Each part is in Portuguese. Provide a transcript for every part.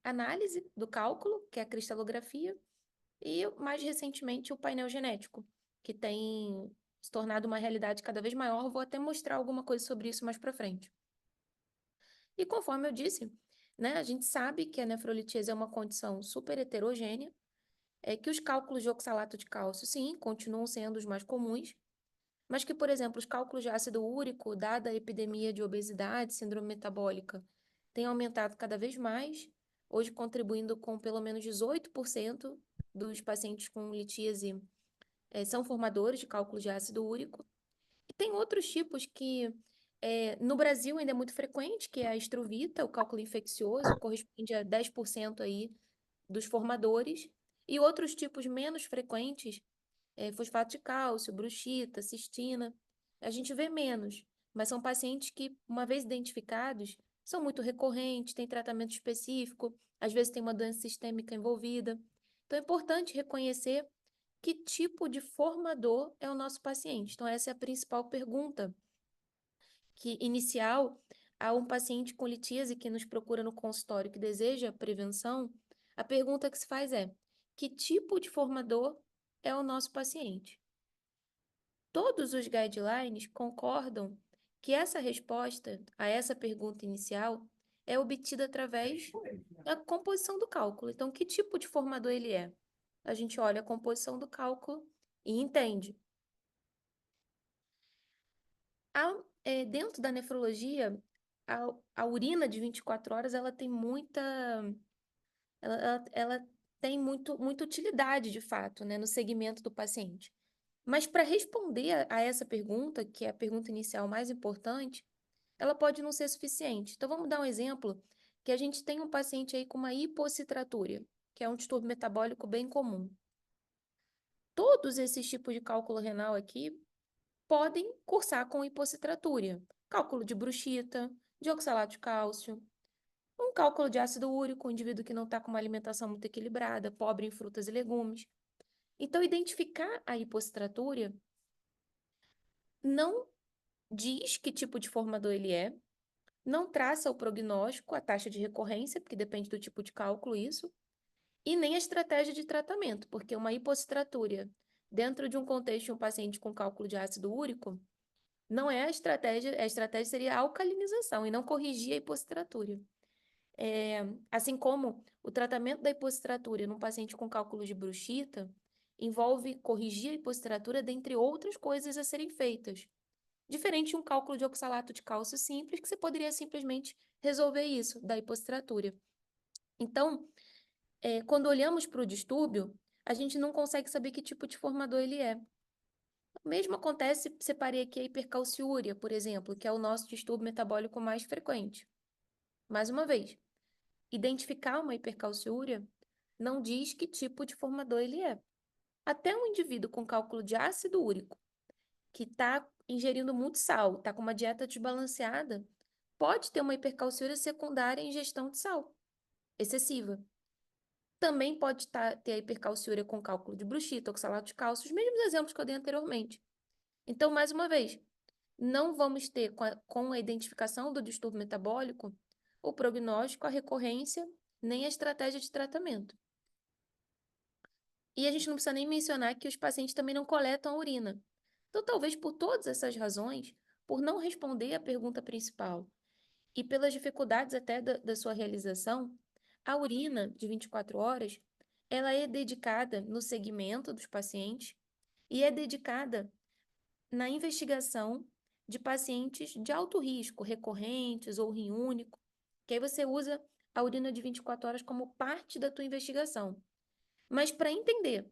análise do cálculo, que é a cristalografia, e, mais recentemente, o painel genético, que tem se tornado uma realidade cada vez maior. Vou até mostrar alguma coisa sobre isso mais para frente. E conforme eu disse, né, a gente sabe que a nefrolitíase é uma condição super heterogênea, que os cálculos de oxalato de cálcio, sim, continuam sendo os mais comuns, mas que, por exemplo, os cálculos de ácido úrico, dada a epidemia de obesidade, síndrome metabólica, têm aumentado cada vez mais, hoje contribuindo com pelo menos 18% dos pacientes com litíase são formadores de cálculos de ácido úrico. E tem outros tipos que no Brasil ainda é muito frequente, que é a estruvita, o cálculo infeccioso, corresponde a 10% aí dos formadores, e outros tipos menos frequentes, fosfato de cálcio, bruxita, cistina, a gente vê menos, mas são pacientes que, uma vez identificados, são muito recorrentes, têm tratamento específico, às vezes tem uma doença sistêmica envolvida. Então é importante reconhecer que tipo de formador é o nosso paciente. Então essa é a principal pergunta inicial a um paciente com litíase que nos procura no consultório que deseja prevenção. A pergunta que se faz é: que tipo de formador é o nosso paciente? Todos os guidelines concordam que essa resposta a essa pergunta inicial é obtida através da composição do cálculo. Então, que tipo de formador ele é? A gente olha a composição do cálculo e entende. Dentro da nefrologia, a urina de 24 horas, ela tem muita... Ela tem muita utilidade, de fato, né, no segmento do paciente. Mas para responder a essa pergunta, que é a pergunta inicial mais importante, ela pode não ser suficiente. Então, vamos dar um exemplo, que a gente tem um paciente aí com uma hipocitratúria, que é um distúrbio metabólico bem comum. Todos esses tipos de cálculo renal aqui podem cursar com hipocitratúria. Cálculo de bruxita, de oxalato de cálcio, um cálculo de ácido úrico, um indivíduo que não está com uma alimentação muito equilibrada, pobre em frutas e legumes. Então, identificar a hipocitratúria não diz que tipo de formador ele é, não traça o prognóstico, a taxa de recorrência, porque depende do tipo de cálculo isso, e nem a estratégia de tratamento, porque uma hipocitratúria dentro de um contexto de um paciente com cálculo de ácido úrico, não é a estratégia seria a alcalinização e não corrigir a hipocitratúria. Assim como o tratamento da hipocitratúria num paciente com cálculo de bruxita envolve corrigir a hipocitratúria dentre outras coisas a serem feitas. Diferente de um cálculo de oxalato de cálcio simples, que você poderia simplesmente resolver isso, da hipocitratúria. Então, quando olhamos para o distúrbio, a gente não consegue saber que tipo de formador ele é. O mesmo acontece, separei aqui a hipercalciúria, por exemplo, que é o nosso distúrbio metabólico mais frequente. Mais uma vez, identificar uma hipercalciúria não diz que tipo de formador ele é. Até um indivíduo com cálculo de ácido úrico, que está ingerindo muito sal, está com uma dieta desbalanceada, pode ter uma hipercalciúria secundária à ingestão de sal excessiva. Também pode ter a hipercalciúria com cálculo de bruxita, oxalato de cálcio, os mesmos exemplos que eu dei anteriormente. Então, mais uma vez, não vamos ter com a identificação do distúrbio metabólico o prognóstico, a recorrência, nem a estratégia de tratamento. E a gente não precisa nem mencionar que os pacientes também não coletam a urina. Então, talvez por todas essas razões, por não responder à pergunta principal e pelas dificuldades até da sua realização, a urina de 24 horas, ela é dedicada no segmento dos pacientes e é dedicada na investigação de pacientes de alto risco, recorrentes ou rim único, que aí você usa a urina de 24 horas como parte da tua investigação. Mas para entender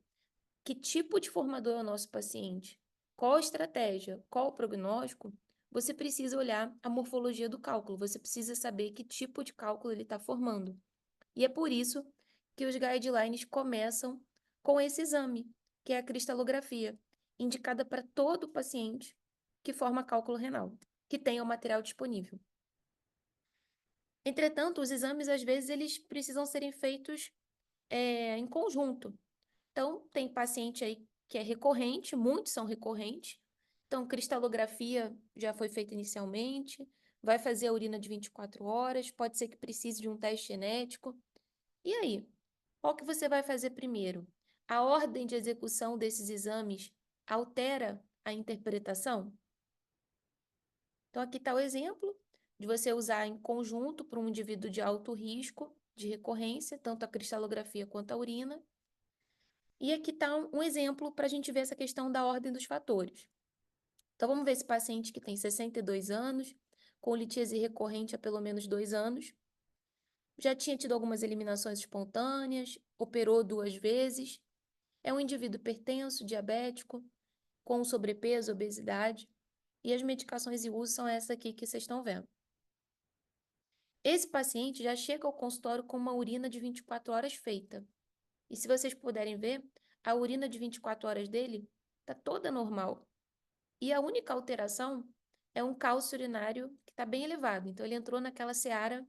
que tipo de formador é o nosso paciente, qual a estratégia, qual o prognóstico, você precisa olhar a morfologia do cálculo, você precisa saber que tipo de cálculo ele está formando. E é por isso que os guidelines começam com esse exame, que é a cristalografia, indicada para todo paciente que forma cálculo renal, que tenha o material disponível. Entretanto, os exames, às vezes, eles precisam serem feitos em conjunto. Então, tem paciente aí que é recorrente, muitos são recorrentes. Então, cristalografia já foi feita inicialmente, vai fazer a urina de 24 horas, pode ser que precise de um teste genético. E aí, qual que você vai fazer primeiro? A ordem de execução desses exames altera a interpretação? Então, aqui está o exemplo de você usar em conjunto para um indivíduo de alto risco de recorrência, tanto a cristalografia quanto a urina. E aqui está um exemplo para a gente ver essa questão da ordem dos fatores. Então, vamos ver esse paciente que tem 62 anos, com litíase recorrente há pelo menos 2 anos, já tinha tido algumas eliminações espontâneas, operou 2 vezes, é um indivíduo hipertenso, diabético, com sobrepeso, obesidade, e as medicações e uso são essas aqui que vocês estão vendo. Esse paciente já chega ao consultório com uma urina de 24 horas feita. E se vocês puderem ver, a urina de 24 horas dele está toda normal. E a única alteração é um cálcio urinário que está bem elevado. Então, ele entrou naquela seara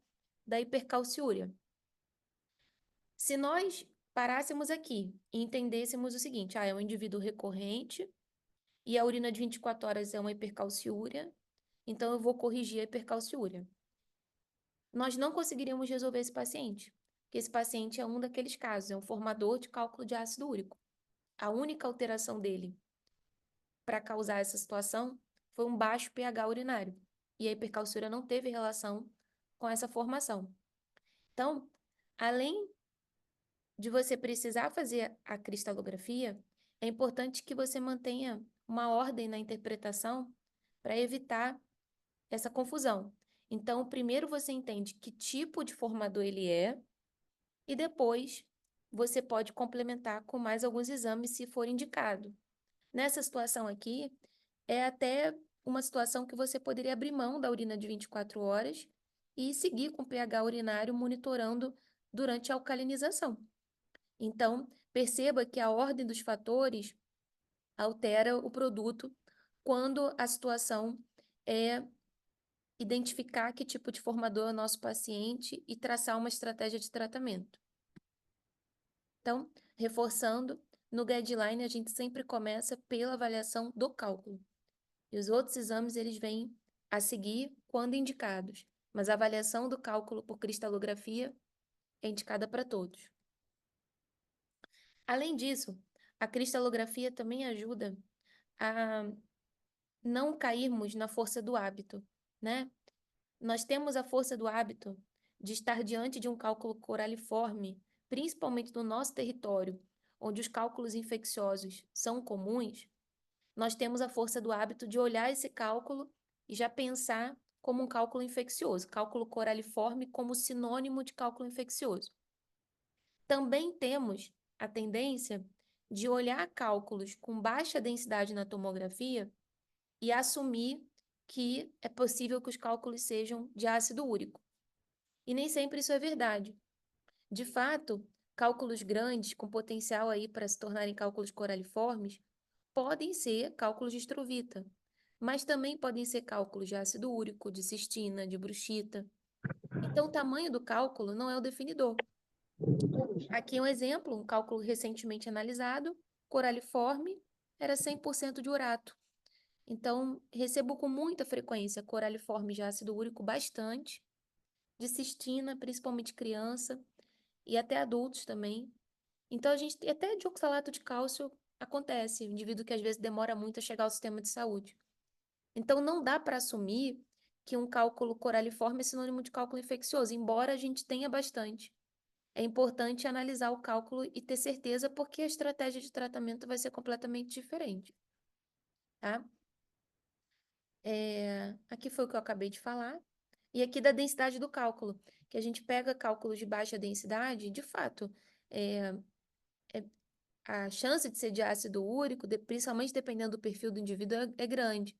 da hipercalciúria. Se nós parássemos aqui e entendêssemos o seguinte, é um indivíduo recorrente e a urina de 24 horas é uma hipercalciúria, então eu vou corrigir a hipercalciúria. Nós não conseguiríamos resolver esse paciente, porque esse paciente é um daqueles casos, é um formador de cálculo de ácido úrico. A única alteração dele para causar essa situação foi um baixo pH urinário, e a hipercalciúria não teve relação com essa formação. Então, além de você precisar fazer a cristalografia, é importante que você mantenha uma ordem na interpretação para evitar essa confusão. Então, primeiro você entende que tipo de formador ele é, e depois você pode complementar com mais alguns exames se for indicado. Nessa situação aqui, é até uma situação que você poderia abrir mão da urina de 24 horas e seguir com o pH urinário monitorando durante a alcalinização. Então, perceba que a ordem dos fatores altera o produto quando a situação é identificar que tipo de formador é o nosso paciente e traçar uma estratégia de tratamento. Então, reforçando, no guideline a gente sempre começa pela avaliação do cálculo. E os outros exames eles vêm a seguir quando indicados, mas a avaliação do cálculo por cristalografia é indicada para todos. Além disso, a cristalografia também ajuda a não cairmos na força do hábito, né? Nós temos a força do hábito de estar diante de um cálculo coraliforme, principalmente no nosso território, onde os cálculos infecciosos são comuns. Nós temos a força do hábito de olhar esse cálculo e já pensar como um cálculo infeccioso, cálculo coraliforme como sinônimo de cálculo infeccioso. Também temos a tendência de olhar cálculos com baixa densidade na tomografia e assumir que é possível que os cálculos sejam de ácido úrico. E nem sempre isso é verdade. De fato, cálculos grandes, com potencial aí para se tornarem cálculos coraliformes, podem ser cálculos de Strovita, mas também podem ser cálculos de ácido úrico, de cistina, de bruxita. Então, o tamanho do cálculo não é o definidor. Aqui um exemplo, um cálculo recentemente analisado, coraliforme, era 100% de urato. Então, recebo com muita frequência coraliforme de ácido úrico bastante, de cistina, principalmente criança, e até adultos também. Então, a gente até de oxalato de cálcio acontece, indivíduo que às vezes demora muito a chegar ao sistema de saúde. Então, não dá para assumir que um cálculo coraliforme é sinônimo de cálculo infeccioso, embora a gente tenha bastante. É importante analisar o cálculo e ter certeza, porque a estratégia de tratamento vai ser completamente diferente, tá? Aqui foi o que eu acabei de falar. E aqui da densidade do cálculo, que a gente pega cálculos de baixa densidade, de fato, é, a chance de ser de ácido úrico, principalmente dependendo do perfil do indivíduo, é grande.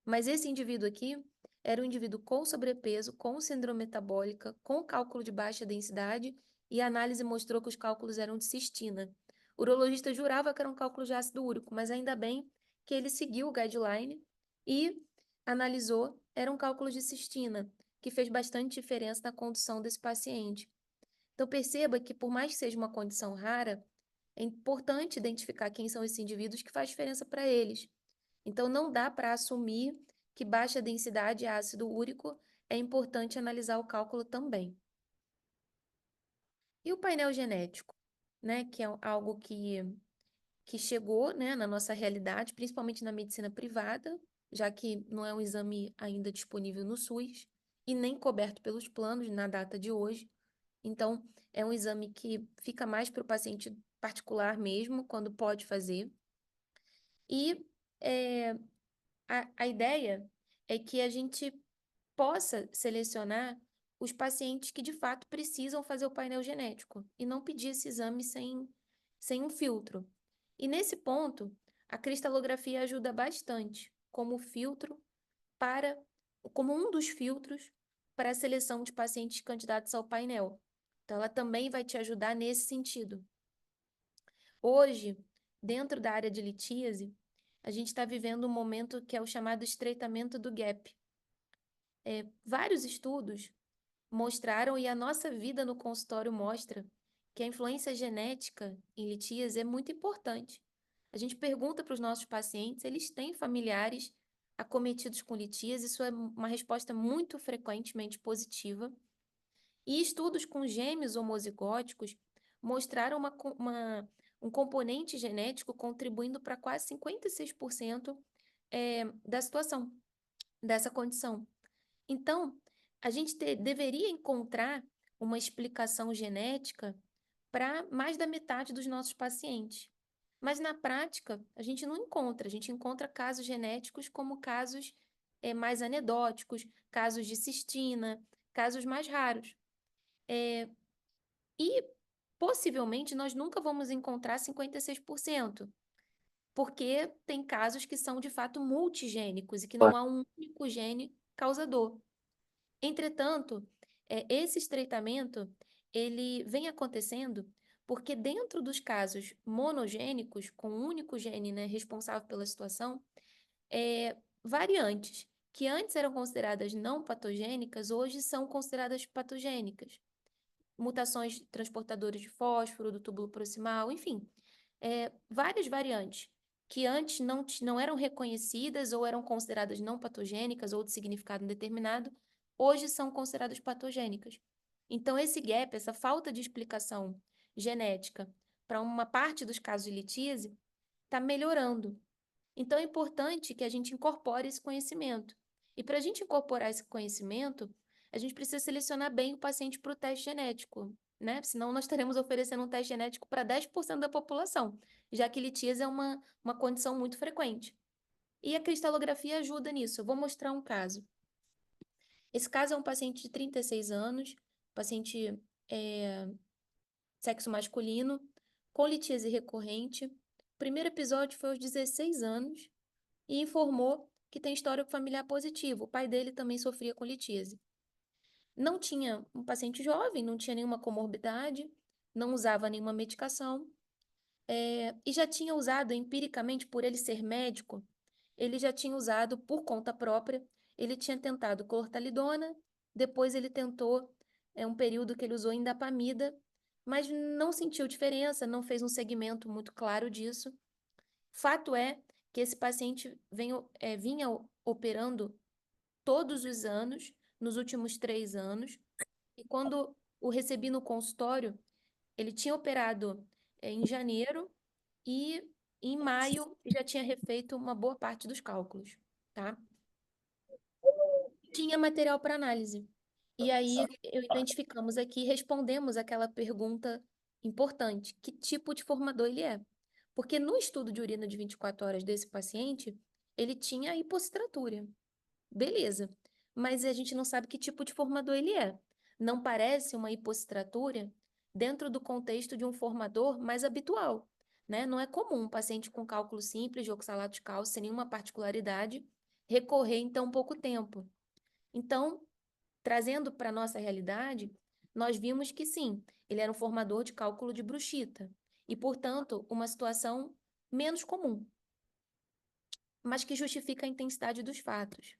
Mas esse indivíduo aqui era um indivíduo com sobrepeso, com síndrome metabólica, com cálculo de baixa densidade, e a análise mostrou que os cálculos eram de cistina. O urologista jurava que era um cálculo de ácido úrico, mas ainda bem que ele seguiu o guideline e analisou, era um cálculo de cistina, que fez bastante diferença na condução desse paciente. Então perceba que, por mais que seja uma condição rara, é importante identificar quem são esses indivíduos que faz diferença para eles. Então, não dá para assumir que baixa densidade é ácido úrico, é importante analisar o cálculo também. E o painel genético, né, que é algo que chegou, né, na nossa realidade, principalmente na medicina privada, já que não é um exame ainda disponível no SUS e nem coberto pelos planos na data de hoje. Então, é um exame que fica mais para o paciente particular mesmo, quando pode fazer. E é, a ideia é que a gente possa selecionar os pacientes que de fato precisam fazer o painel genético e não pedir esse exame sem um filtro. E nesse ponto, a cristalografia ajuda bastante como filtro para, como um dos filtros para a seleção de pacientes candidatos ao painel. Então, ela também vai te ajudar nesse sentido. Hoje, dentro da área de litíase, a gente está vivendo um momento que é o chamado estreitamento do gap. Vários estudos mostraram, e a nossa vida no consultório mostra, que a influência genética em litíase é muito importante. A gente pergunta para os nossos pacientes, eles têm familiares acometidos com litíase, isso é uma resposta muito frequentemente positiva. E estudos com gêmeos homozigóticos mostraram um componente genético contribuindo para quase 56% da situação, dessa condição. Então, a gente deveria encontrar uma explicação genética para mais da metade dos nossos pacientes. Mas na prática, a gente não encontra. A gente encontra casos genéticos como casos mais anedóticos, casos de cistina, casos mais raros. E possivelmente nós nunca vamos encontrar 56%, porque tem casos que são de fato multigênicos e que não há um único gene causador. Entretanto, esse estreitamento ele vem acontecendo porque dentro dos casos monogênicos, com um único gene, né, responsável pela situação, variantes que antes eram consideradas não patogênicas, hoje são consideradas patogênicas. Mutações transportadoras de fósforo, do túbulo proximal, enfim, várias variantes que antes não eram reconhecidas ou eram consideradas não patogênicas ou de significado indeterminado, hoje são consideradas patogênicas. Então, esse gap, essa falta de explicação genética para uma parte dos casos de litíase, está melhorando. Então, é importante que a gente incorpore esse conhecimento. E para a gente incorporar esse conhecimento, a gente precisa selecionar bem o paciente para o teste genético, né? Senão nós estaremos oferecendo um teste genético para 10% da população, já que litíase é uma condição muito frequente. E a cristalografia ajuda nisso. Eu vou mostrar um caso. Esse caso é um paciente de 36 anos, paciente sexo masculino, com litíase recorrente. O primeiro episódio foi aos 16 anos e informou que tem histórico familiar positivo. O pai dele também sofria com litíase. Não tinha um paciente jovem, não tinha nenhuma comorbidade, não usava nenhuma medicação, e já tinha usado empiricamente, por ele ser médico, ele já tinha usado por conta própria, ele tinha tentado clortalidona, depois ele tentou um período que ele usou indapamida, mas não sentiu diferença, não fez um segmento muito claro disso. Fato é que esse paciente vinha operando todos os anos, nos últimos 3 anos, e quando o recebi no consultório, ele tinha operado em janeiro e em maio já tinha refeito uma boa parte dos cálculos, tá? Tinha material para análise. E aí identificamos aqui, respondemos aquela pergunta importante: que tipo de formador ele é? Porque no estudo de urina de 24 horas desse paciente, ele tinha hipocitratura. Beleza. Mas a gente não sabe que tipo de formador ele é. Não parece uma hipocitratura dentro do contexto de um formador mais habitual, né? Não é comum um paciente com cálculo simples de oxalato de cálcio, sem nenhuma particularidade, recorrer em tão pouco tempo. Então, trazendo para a nossa realidade, nós vimos que sim, ele era um formador de cálculo de bruxita e, portanto, uma situação menos comum, mas que justifica a intensidade dos fatos.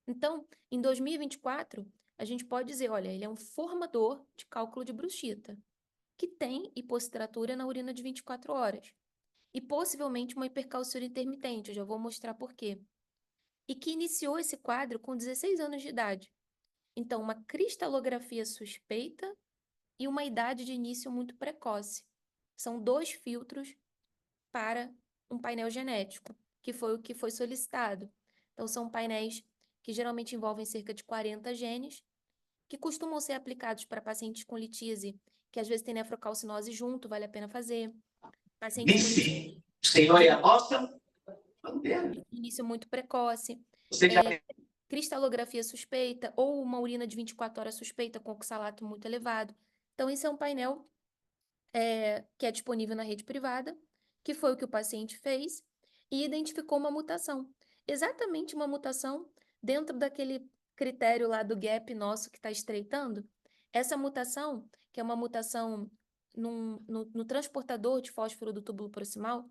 Então, em 2024, a gente pode dizer, olha, ele é um formador de cálculo de bruxita, que tem hipocitratura na urina de 24 horas, e possivelmente uma hipercalciúria intermitente, eu já vou mostrar por quê. E que iniciou esse quadro com 16 anos de idade. Então, uma cristalografia suspeita e uma idade de início muito precoce. São 2 filtros para um painel genético, que foi o que foi solicitado. Então, são painéis que geralmente envolvem cerca de 40 genes, que costumam ser aplicados para pacientes com litíase, que às vezes tem nefrocalcinose junto, vale a pena fazer. Pacientes com litíase Vice, o senhor é a nossa bandeira. de início muito precoce, Você já cristalografia suspeita ou uma urina de 24 horas suspeita com oxalato muito elevado. Então, esse é um painel que é disponível na rede privada, que foi o que o paciente fez, e identificou uma mutação. Exatamente uma mutação dentro daquele critério lá do gap nosso que está estreitando. Essa mutação, que é uma mutação no transportador de fósforo do túbulo proximal,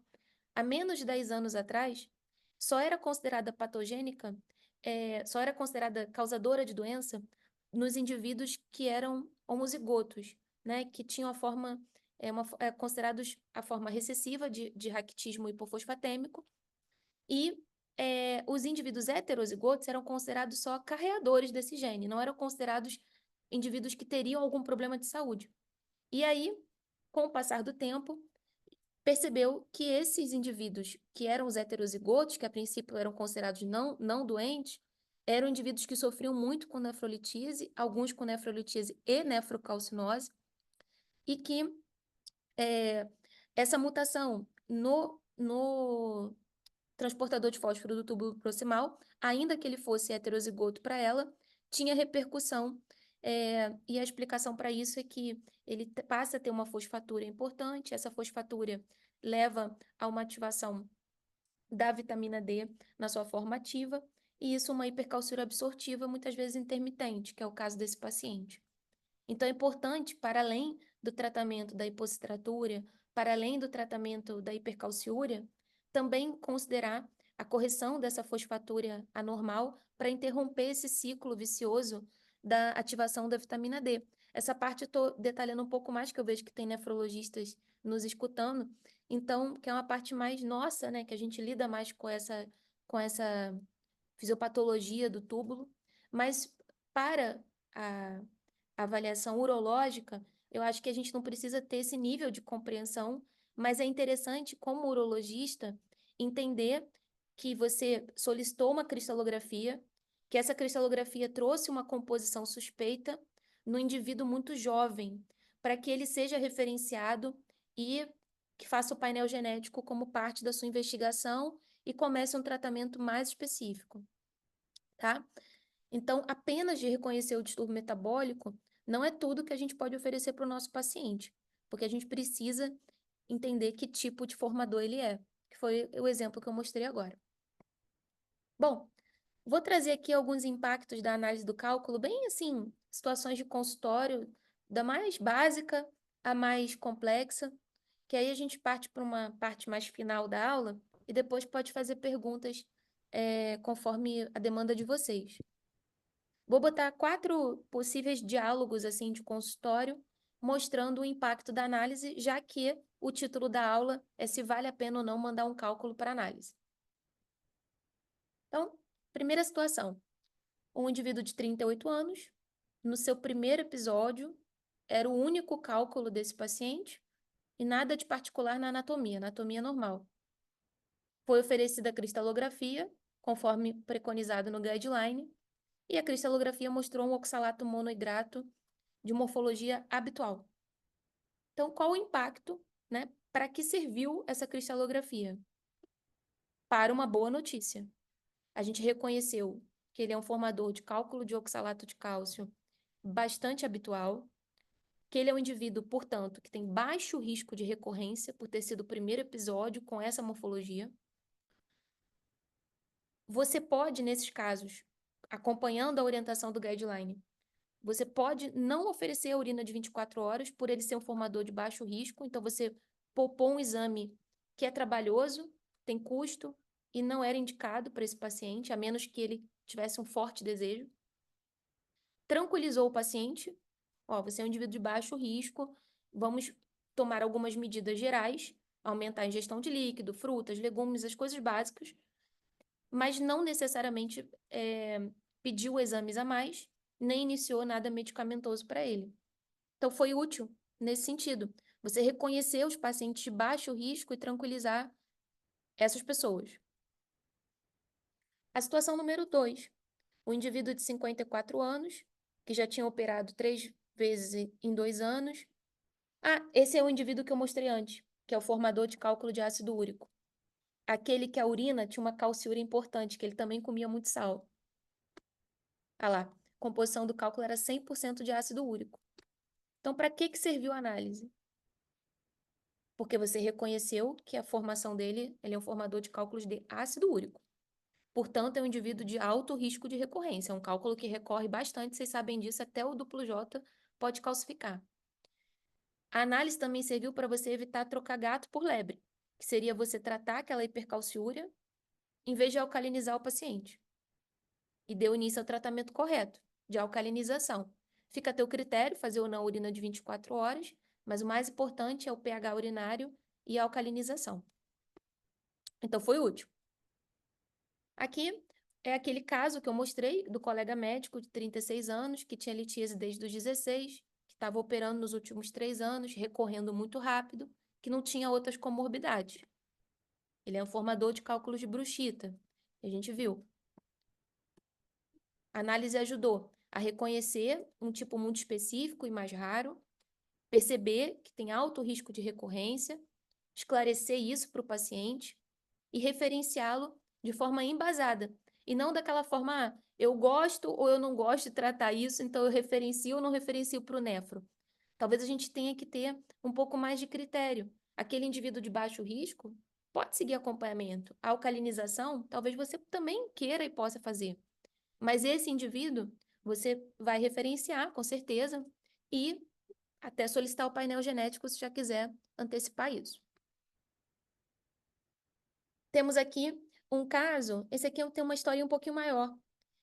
há menos de 10 anos atrás, só era considerada patogênica, só era considerada causadora de doença nos indivíduos que eram homozigotos, né, que tinham a forma, considerados a forma recessiva de raquitismo hipofosfatêmico, e os indivíduos heterozigotos eram considerados só carreadores desse gene, não eram considerados indivíduos que teriam algum problema de saúde. E aí, com o passar do tempo, percebeu que esses indivíduos que eram os heterozigotos, que a princípio eram considerados não doentes, eram indivíduos que sofriam muito com nefrolitise, alguns com nefrolitise e nefrocalcinose, e que essa mutação no transportador de fósforo do túbulo proximal, ainda que ele fosse heterozigoto para ela, tinha repercussão. E a explicação para isso é que ele passa a ter uma fosfatura importante, essa fosfatura leva a uma ativação da vitamina D na sua forma ativa, e isso uma hipercalciúria absortiva, muitas vezes intermitente, que é o caso desse paciente. Então, é importante, para além do tratamento da hipocitratura, para além do tratamento da hipercalciúria, também considerar a correção dessa fosfatúria anormal para interromper esse ciclo vicioso da ativação da vitamina D. Essa parte eu estou detalhando um pouco mais, que eu vejo que tem nefrologistas nos escutando, então, que é uma parte mais nossa, né, que a gente lida mais com essa fisiopatologia do túbulo, mas para a avaliação urológica, eu acho que a gente não precisa ter esse nível de compreensão, mas é interessante, como urologista, entender que você solicitou uma cristalografia, que essa cristalografia trouxe uma composição suspeita no indivíduo muito jovem, para que ele seja referenciado e que faça o painel genético como parte da sua investigação e comece um tratamento mais específico, tá? Então, apenas de reconhecer o distúrbio metabólico não é tudo que a gente pode oferecer para o nosso paciente, porque a gente precisa entender que tipo de formador ele é, que foi o exemplo que eu mostrei agora. Bom, vou trazer aqui alguns impactos da análise do cálculo, bem assim, situações de consultório, da mais básica à mais complexa, que aí a gente parte para uma parte mais final da aula e depois pode fazer perguntas conforme a demanda de vocês. Vou botar 4 possíveis diálogos assim de consultório, mostrando o impacto da análise, já que o título da aula é se vale a pena ou não mandar um cálculo para análise. Então, primeira situação. Um indivíduo de 38 anos, no seu primeiro episódio, era o único cálculo desse paciente e nada de particular na anatomia normal. Foi oferecida a cristalografia, conforme preconizado no guideline, e a cristalografia mostrou um oxalato monoidrato de morfologia habitual. Então, qual o impacto, né? Para que serviu essa cristalografia? Para uma boa notícia. A gente reconheceu que ele é um formador de cálculo de oxalato de cálcio bastante habitual, que ele é um indivíduo, portanto, que tem baixo risco de recorrência por ter sido o primeiro episódio com essa morfologia. Você pode, nesses casos, acompanhando a orientação do guideline, você pode não oferecer a urina de 24 horas por ele ser um formador de baixo risco, então você poupou um exame que é trabalhoso, tem custo e não era indicado para esse paciente, a menos que ele tivesse um forte desejo. Tranquilizou o paciente, ó, você é um indivíduo de baixo risco, vamos tomar algumas medidas gerais, aumentar a ingestão de líquido, frutas, legumes, as coisas básicas, mas não necessariamente pediu exames a mais, nem iniciou nada medicamentoso para ele. Então, foi útil nesse sentido. Você reconhecer os pacientes de baixo risco e tranquilizar essas pessoas. A situação número 2. O indivíduo de 54 anos, que já tinha operado 3 vezes em 2 anos. Esse é o indivíduo que eu mostrei antes, que é o formador de cálculo de ácido úrico. Aquele que a urina tinha uma calciúria importante, que ele também comia muito sal. Ah lá, a composição do cálculo era 100% de ácido úrico. Então, para que serviu a análise? Porque você reconheceu que a formação dele, ele é um formador de cálculos de ácido úrico. Portanto, é um indivíduo de alto risco de recorrência. É um cálculo que recorre bastante, vocês sabem disso, até o duplo J pode calcificar. A análise também serviu para você evitar trocar gato por lebre, que seria você tratar aquela hipercalciúria em vez de alcalinizar o paciente. E deu início ao tratamento correto, de alcalinização. Fica a teu critério fazer ou não urina de 24 horas, mas o mais importante é o pH urinário e a alcalinização. Então, foi útil. Aqui é aquele caso que eu mostrei do colega médico de 36 anos, que tinha litíase desde os 16, que estava operando nos últimos 3 anos, recorrendo muito rápido, que não tinha outras comorbidades. Ele é um formador de cálculos de bruxita, a gente viu. A análise ajudou a reconhecer um tipo muito específico e mais raro, perceber que tem alto risco de recorrência, esclarecer isso para o paciente e referenciá-lo de forma embasada. E não daquela forma, eu gosto ou eu não gosto de tratar isso, então eu referencio ou não referencio para o nefro. Talvez a gente tenha que ter um pouco mais de critério. Aquele indivíduo de baixo risco pode seguir acompanhamento. A alcalinização, talvez você também queira e possa fazer. Mas esse indivíduo, você vai referenciar, com certeza, e até solicitar o painel genético se já quiser antecipar isso. Temos aqui um caso, esse aqui tem uma história um pouquinho maior.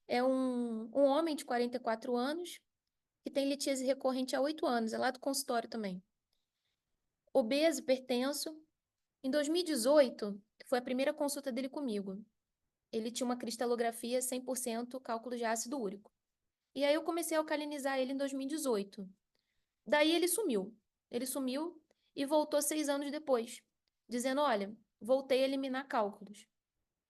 É um homem de 44 anos que tem litíase recorrente há 8 anos, é lá do consultório também. Obeso, hipertenso. Em 2018, foi a primeira consulta dele comigo. Ele tinha uma cristalografia 100% cálculo de ácido úrico. E aí eu comecei a alcalinizar ele em 2018. Daí ele sumiu. Ele sumiu e voltou 6 anos depois, dizendo, olha, voltei a eliminar cálculos.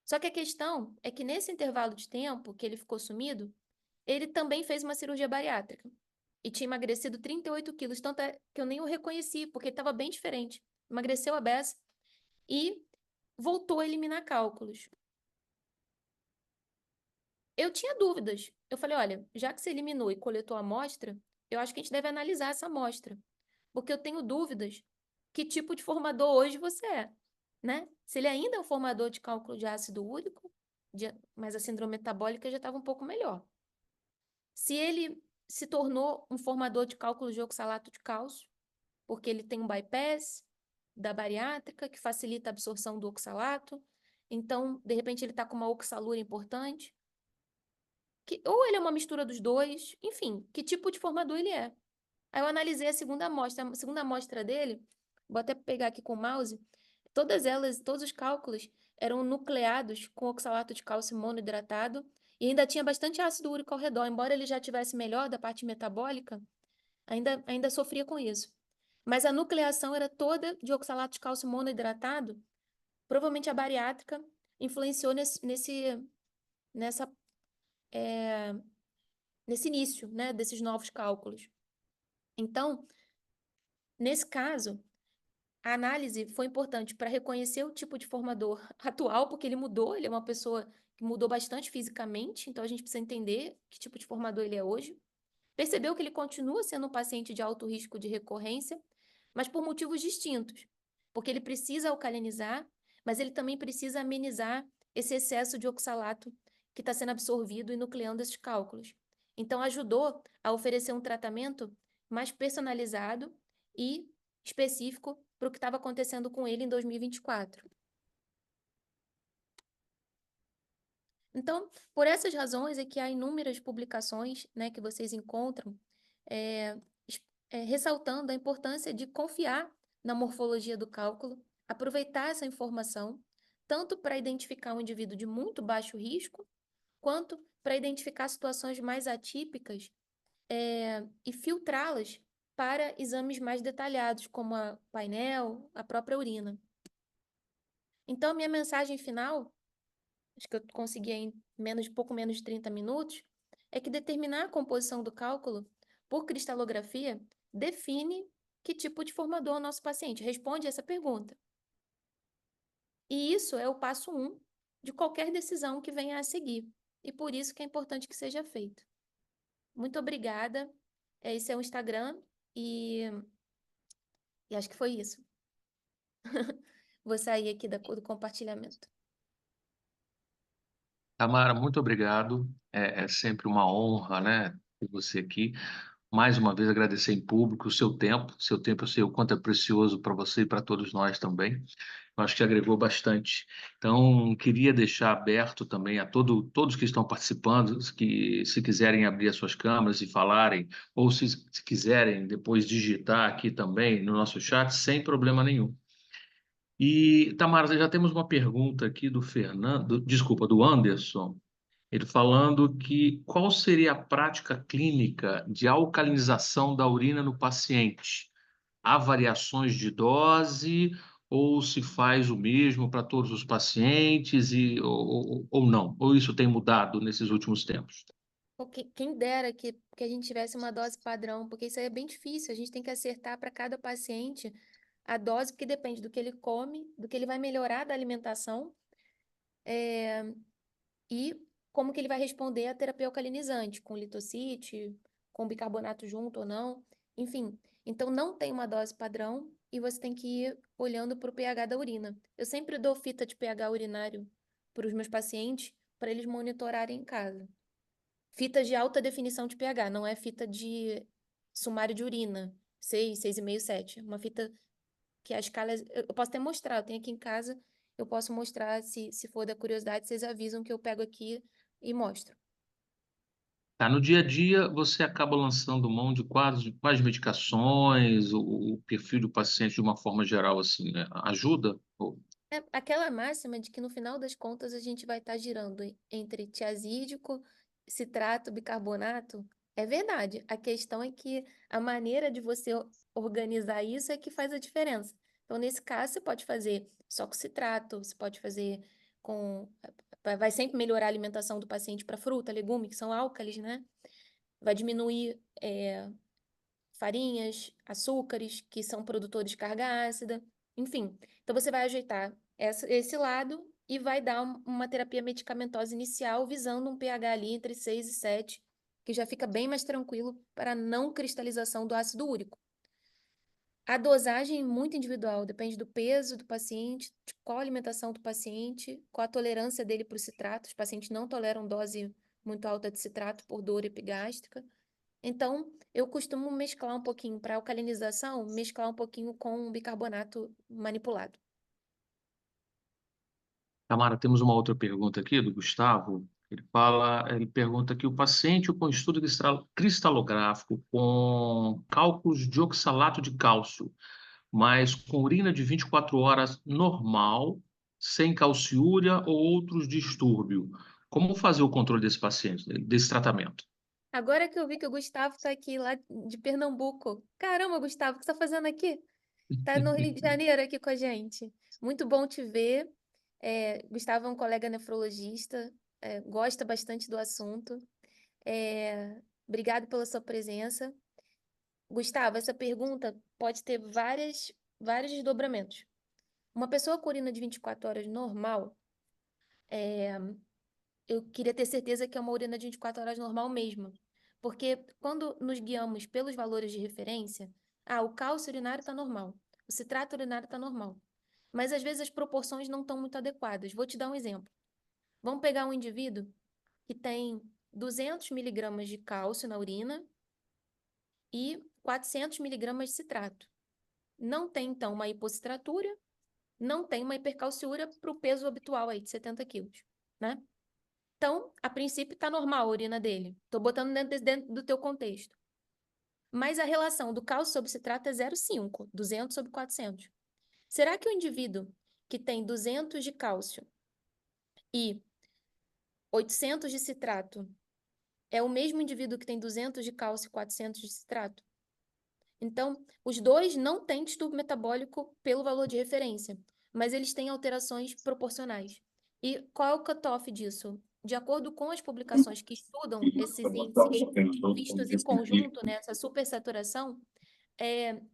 Só que a questão é que nesse intervalo de tempo que ele ficou sumido, ele também fez uma cirurgia bariátrica e tinha emagrecido 38 quilos, tanto é que eu nem o reconheci, porque ele estava bem diferente. Emagreceu a beça e voltou a eliminar cálculos. Eu tinha dúvidas. Eu falei, olha, já que você eliminou e coletou a amostra, eu acho que a gente deve analisar essa amostra, porque eu tenho dúvidas que tipo de formador hoje você é, né? Se ele ainda é um formador de cálculo de ácido úrico, mas a síndrome metabólica já estava um pouco melhor. Se ele se tornou um formador de cálculo de oxalato de cálcio, porque ele tem um bypass da bariátrica que facilita a absorção do oxalato, então, de repente, ele está com uma oxalúria importante, ou ele é uma mistura dos dois, enfim, que tipo de formador ele é. Aí eu analisei a segunda amostra dele, vou até pegar aqui com o mouse, todos os cálculos eram nucleados com oxalato de cálcio monohidratado e ainda tinha bastante ácido úrico ao redor, embora ele já tivesse melhor da parte metabólica, ainda sofria com isso. Mas a nucleação era toda de oxalato de cálcio monohidratado, provavelmente a bariátrica influenciou nessa, nesse início, né, desses novos cálculos. Então, nesse caso, a análise foi importante para reconhecer o tipo de formador atual, porque ele mudou, ele é uma pessoa que mudou bastante fisicamente, então a gente precisa entender que tipo de formador ele é hoje. Percebeu que ele continua sendo um paciente de alto risco de recorrência, mas por motivos distintos, porque ele precisa alcalinizar, mas ele também precisa amenizar esse excesso de oxalato que está sendo absorvido e nucleando esses cálculos. Então, ajudou a oferecer um tratamento mais personalizado e específico para o que estava acontecendo com ele em 2024. Então, por essas razões é que há inúmeras publicações, né, que vocês encontram ressaltando a importância de confiar na morfologia do cálculo, aproveitar essa informação, tanto para identificar um indivíduo de muito baixo risco, quanto para identificar situações mais atípicas e filtrá-las para exames mais detalhados, como a painel, a própria urina. Então, minha mensagem final, acho que eu consegui em pouco menos de 30 minutos, é que determinar a composição do cálculo por cristalografia define que tipo de formador é o nosso paciente, responde essa pergunta. E isso é o passo 1 de qualquer decisão que venha a seguir. E por isso que é importante que seja feito. Muito obrigada. Esse é o Instagram e acho que foi isso. Vou sair aqui do compartilhamento. Tamara, muito obrigado. É sempre uma honra, né, ter você aqui. Mais uma vez, agradecer em público o seu tempo. Seu tempo, eu sei o quanto é precioso para você e para todos nós também. Eu acho que agregou bastante. Então, queria deixar aberto também a todos que estão participando, que se quiserem abrir as suas câmeras e falarem, ou se quiserem depois digitar aqui também no nosso chat, sem problema nenhum. E, Tamara, já temos uma pergunta aqui do Fernando, desculpa, do Anderson. Ele falando que qual seria a prática clínica de alcalinização da urina no paciente? Há variações de dose ou se faz o mesmo para todos os pacientes ou não? Ou isso tem mudado nesses últimos tempos? Quem dera que a gente tivesse uma dose padrão, porque isso aí é bem difícil. A gente tem que acertar para cada paciente a dose, porque depende do que ele come, do que ele vai melhorar da alimentação, e como que ele vai responder à terapia alcalinizante, com litocite, com bicarbonato junto ou não. Enfim, então não tem uma dose padrão e você tem que ir olhando para o pH da urina. Eu sempre dou fita de pH urinário para os meus pacientes, para eles monitorarem em casa. Fita de alta definição de pH, não é fita de sumário de urina, 6, 6,5, 7. Uma fita que a escala... Eu posso até mostrar, eu tenho aqui em casa, eu posso mostrar, se for da curiosidade, vocês avisam que eu pego aqui e mostro. Tá, no dia a dia, você acaba lançando mão de quais medicações, o perfil do paciente de uma forma geral, assim, né? Ajuda? É aquela máxima de que no final das contas a gente vai estar girando entre tiazídico, citrato, bicarbonato. É verdade. A questão é que a maneira de você organizar isso é que faz a diferença. Então, nesse caso, você pode fazer só com citrato, você pode fazer com. Vai sempre melhorar a alimentação do paciente para fruta, legume, que são álcalis, né? Vai diminuir farinhas, açúcares, que são produtores de carga ácida, enfim. Então, você vai ajeitar esse lado e vai dar uma terapia medicamentosa inicial visando um pH ali entre 6 e 7, que já fica bem mais tranquilo para a não cristalização do ácido úrico. A dosagem é muito individual, depende do peso do paciente, de qual a alimentação do paciente, qual a tolerância dele para o citrato. Os pacientes não toleram dose muito alta de citrato por dor epigástrica. Então, eu costumo mesclar um pouquinho para alcalinização, mesclar um pouquinho com bicarbonato manipulado. Tamara, temos uma outra pergunta aqui do Gustavo. Ele pergunta que o paciente com estudo cristalográfico com cálculos de oxalato de cálcio, mas com urina de 24 horas normal, sem calciúria ou outros distúrbios. Como fazer o controle desse paciente, desse tratamento? Agora que eu vi que o Gustavo está aqui lá de Pernambuco. Caramba, Gustavo, o que você está fazendo aqui? Tá no Rio de Janeiro aqui com a gente. Muito bom te ver. Gustavo é um colega nefrologista, gosta bastante do assunto. Obrigado pela sua presença. Gustavo, essa pergunta pode ter vários desdobramentos. Uma pessoa com urina de 24 horas normal, eu queria ter certeza que é uma urina de 24 horas normal mesmo. Porque quando nos guiamos pelos valores de referência, o cálcio urinário está normal, o citrato urinário está normal. Mas às vezes as proporções não estão muito adequadas. Vou te dar um exemplo. Vamos pegar um indivíduo que tem 200 miligramas de cálcio na urina e 400 miligramas de citrato. Não tem, então, uma hipocitratura, não tem uma hipercalciúria para o peso habitual aí de 70 quilos, né? Então, a princípio, está normal a urina dele. Estou botando dentro do teu contexto. Mas a relação do cálcio sobre citrato é 0,5, 200 sobre 400. Será que o indivíduo que tem 200 de cálcio e 800 de citrato é o mesmo indivíduo que tem 200 de cálcio e 400 de citrato? Então, os dois não têm distúrbio metabólico pelo valor de referência, mas eles têm alterações proporcionais. E qual é o cutoff disso? De acordo com as publicações que estudam esses índices vistos em conjunto, né, essa supersaturação,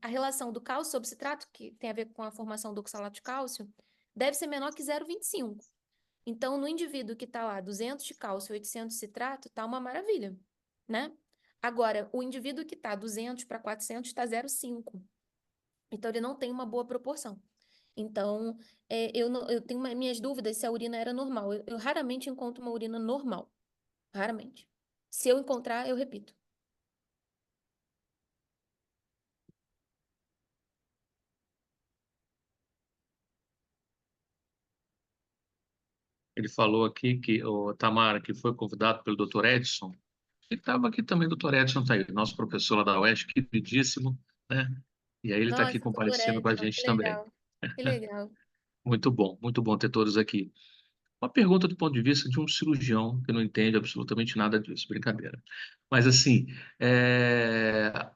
a relação do cálcio sobre citrato, que tem a ver com a formação do oxalato de cálcio, deve ser menor que 0,25. Então, no indivíduo que está lá 200 de cálcio e 800 de citrato, está uma maravilha, né? Agora, o indivíduo que está 200 para 400 está 0,5. Então, ele não tem uma boa proporção. Então, eu tenho minhas dúvidas se a urina era normal. Eu raramente encontro uma urina normal. Raramente. Se eu encontrar, eu repito. Ele falou aqui que o Tamara, que foi convidado pelo Dr. Edson, e estava aqui também, o Dr. Edson está aí, nosso professor lá da UESC, queridíssimo, né? E aí ele está aqui Nossa, doutor comparecendo com a Edson, que gente também. legal. Que legal. Muito bom ter todos aqui. Uma pergunta do ponto de vista de um cirurgião que não entende absolutamente nada disso, brincadeira. Mas assim,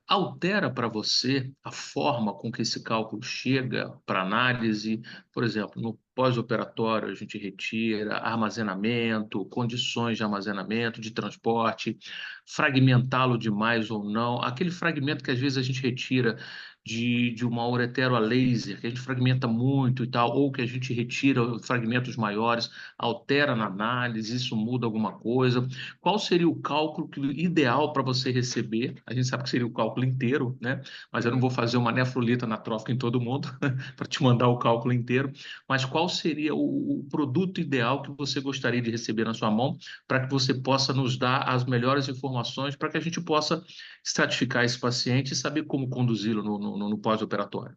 altera para você a forma com que esse cálculo chega para análise? Por exemplo, no pós-operatório a gente retira armazenamento, condições de armazenamento, de transporte, fragmentá-lo demais ou não, aquele fragmento que às vezes a gente retira de uma uretero a laser, que a gente fragmenta muito e tal, ou que a gente retira fragmentos maiores, altera na análise, isso muda alguma coisa? Qual seria o cálculo ideal para você receber? A gente sabe que seria o cálculo inteiro, né? Mas eu não vou fazer uma nefrolita anatrófica em todo mundo para te mandar o cálculo inteiro. Mas qual seria o produto ideal que você gostaria de receber na sua mão para que você possa nos dar as melhores informações para que a gente possa estratificar esse paciente e saber como conduzi-lo no pós-operatório?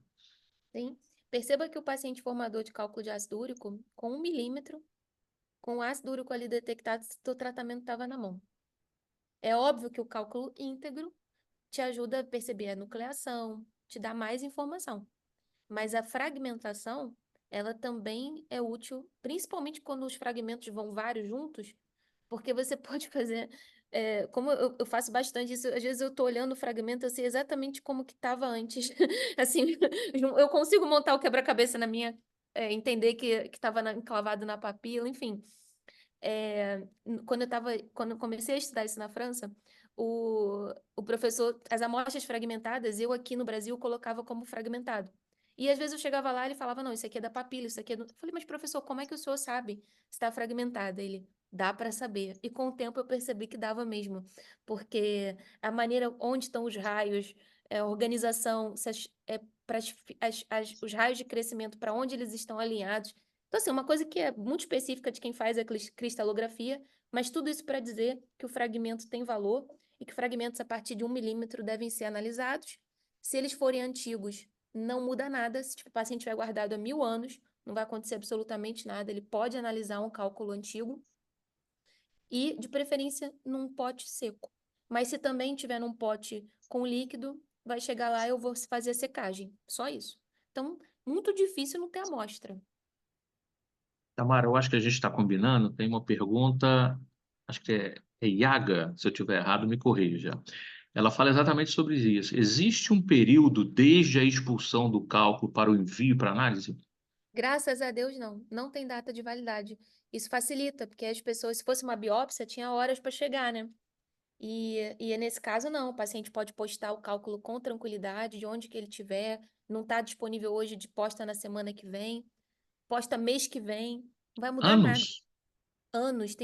Sim. Perceba que o paciente formador de cálculo de ácido úrico, com 1 milímetro, com o ácido úrico ali detectado, o tratamento estava na mão. É óbvio que o cálculo íntegro te ajuda a perceber a nucleação, te dá mais informação. Mas a fragmentação, ela também é útil, principalmente quando os fragmentos vão vários juntos, porque você pode fazer, como eu faço bastante isso, às vezes eu estou olhando o fragmento, eu sei exatamente como que estava antes. Assim, eu consigo montar o quebra-cabeça na minha, entender que estava enclavado na papila, enfim. Quando eu comecei a estudar isso na França, o professor, as amostras fragmentadas, eu aqui no Brasil colocava como fragmentado. E às vezes eu chegava lá e ele falava, não, isso aqui é da papila, isso aqui é do... Eu falei, mas professor, como é que o senhor sabe se está fragmentada? Ele, dá para saber. E com o tempo eu percebi que dava mesmo, porque a maneira onde estão os raios, a organização, os raios de crescimento, para onde eles estão alinhados, então, assim, uma coisa que é muito específica de quem faz a cristalografia, mas tudo isso para dizer que o fragmento tem valor e que fragmentos a partir de 1 milímetro devem ser analisados. Se eles forem antigos, não muda nada. Se tipo, o paciente tiver guardado há 1000 anos, não vai acontecer absolutamente nada. Ele pode analisar um cálculo antigo e, de preferência, num pote seco. Mas se também tiver num pote com líquido, vai chegar lá e eu vou fazer a secagem. Só isso. Então, muito difícil não ter amostra. Tamara, eu acho que a gente está combinando. Tem uma pergunta, acho que é Yaga, se eu estiver errado, me corrija. Ela fala exatamente sobre isso. Existe um período desde a expulsão do cálculo para o envio para análise? Graças a Deus, não. Não tem data de validade. Isso facilita, porque as pessoas, se fosse uma biópsia, tinha horas para chegar, né? E nesse caso, não. O paciente pode postar o cálculo com tranquilidade, de onde que ele tiver. Não está disponível hoje, de posta na semana que vem. Posta mês que vem. Não vai mudar nada. Anos? Anos,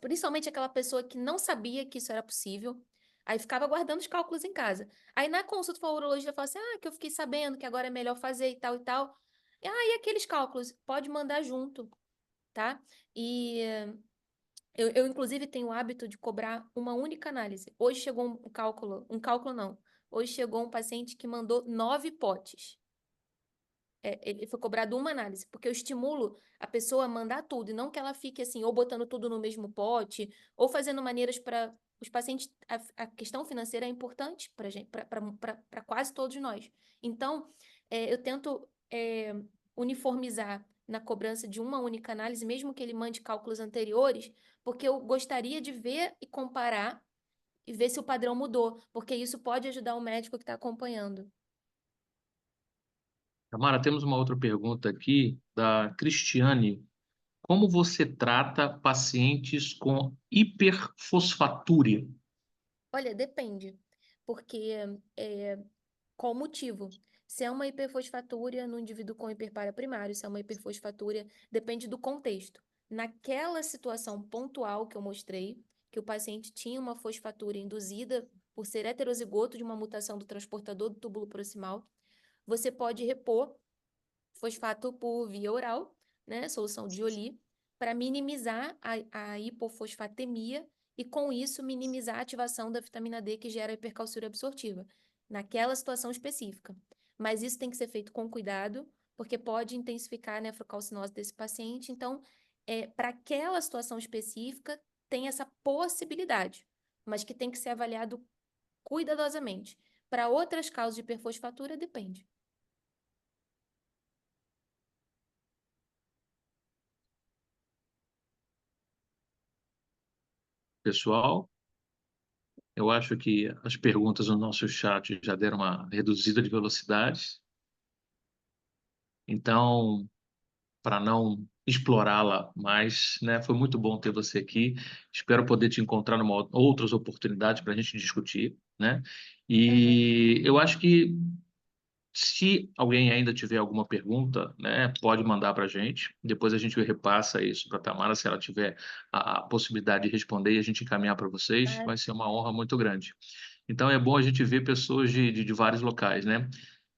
principalmente aquela pessoa que não sabia que isso era possível. Aí ficava guardando os cálculos em casa. Aí na consulta com a urologista fala assim: ah, que eu fiquei sabendo que agora é melhor fazer e tal e tal. E aqueles cálculos? Pode mandar junto, tá? E eu, inclusive, tenho o hábito de cobrar uma única análise. Hoje chegou um cálculo não. Hoje chegou um paciente que mandou 9 potes. Ele foi cobrado uma análise, porque eu estimulo a pessoa a mandar tudo, e não que ela fique assim, ou botando tudo no mesmo pote, ou fazendo maneiras para os pacientes. A questão financeira é importante para gente, para quase todos nós. Então, eu tento uniformizar na cobrança de uma única análise, mesmo que ele mande cálculos anteriores, porque eu gostaria de ver e comparar e ver se o padrão mudou, porque isso pode ajudar o médico que está acompanhando. Tamara, temos uma outra pergunta aqui da Cristiane. Como você trata pacientes com hiperfosfatúria? Olha, depende, porque qual o motivo? Se é uma hiperfosfatúria no indivíduo com hiperpara primário, se é uma hiperfosfatúria, depende do contexto. Naquela situação pontual que eu mostrei, que o paciente tinha uma fosfatúria induzida por ser heterozigoto de uma mutação do transportador do túbulo proximal, você pode repor fosfato por via oral, né, solução de Joly, para minimizar a hipofosfatemia e, com isso, minimizar a ativação da vitamina D que gera a hipercalciúria absortiva, naquela situação específica. Mas isso tem que ser feito com cuidado, porque pode intensificar a nefrocalcinose desse paciente. Então, para aquela situação específica, tem essa possibilidade, mas que tem que ser avaliado cuidadosamente. Para outras causas de hiperfosfatura, depende. Pessoal, eu acho que as perguntas no nosso chat já deram uma reduzida de velocidade. Então, para não explorá-la mais, né? Foi muito bom ter você aqui. Espero poder te encontrar em outras oportunidades para a gente discutir, né? Aham. E eu acho que se alguém ainda tiver alguma pergunta, né, pode mandar para a gente. Depois a gente repassa isso para a Tamara, se ela tiver a possibilidade de responder e a gente encaminhar para vocês. Ah, Vai ser uma honra muito grande. Então é bom a gente ver pessoas de vários locais, né?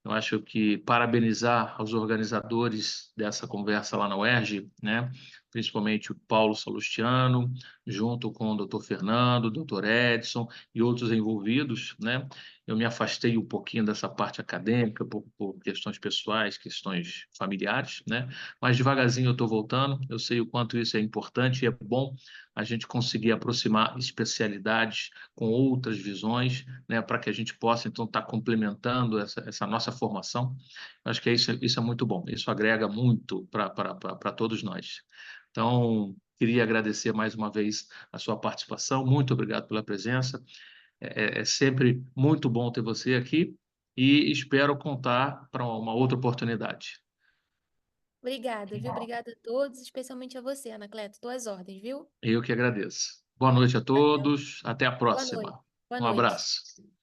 Eu acho que parabenizar os organizadores dessa conversa lá na UERJ, né? Principalmente o Paulo Salustiano, junto com o Dr. Fernando, o Dr. Edson e outros envolvidos, né? Eu me afastei um pouquinho dessa parte acadêmica por questões pessoais, questões familiares, né? Mas devagarzinho eu estou voltando. Eu sei o quanto isso é importante e é bom a gente conseguir aproximar especialidades com outras visões, né, para que a gente possa, então, estar complementando essa nossa formação. Eu acho que isso é muito bom, isso agrega muito para todos nós. Então, queria agradecer mais uma vez a sua participação, muito obrigado pela presença, é sempre muito bom ter você aqui e espero contar para uma outra oportunidade. obrigada, viu? Obrigada a todos, especialmente a você, Anacleto. Tuas ordens, viu? Eu que agradeço. Boa noite a Valeu. todos, até a Boa noite. próxima. Boa Um noite. abraço.